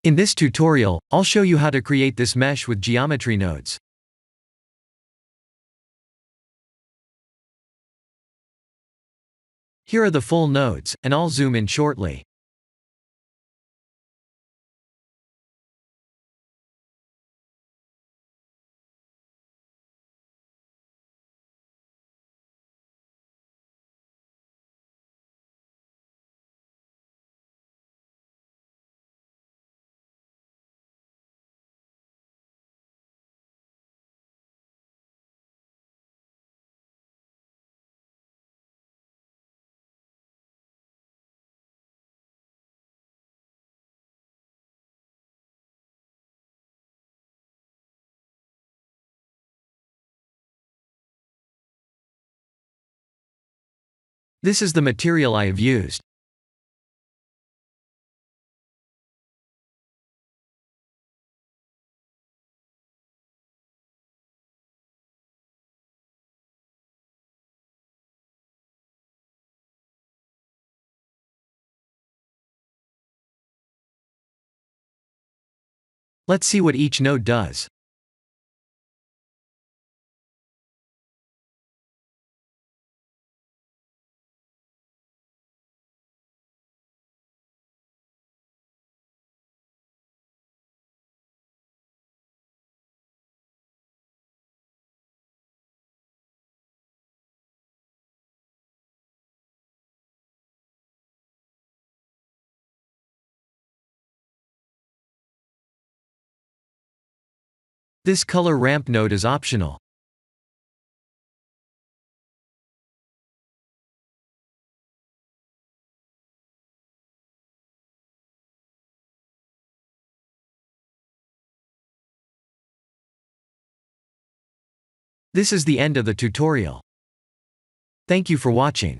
In this tutorial, I'll show you how to create this mesh with geometry nodes. Here are the full nodes, and I'll zoom in shortly. This is the material I have used. Let's see what each node does. This color ramp node is optional. This is the end of the tutorial. Thank you for watching.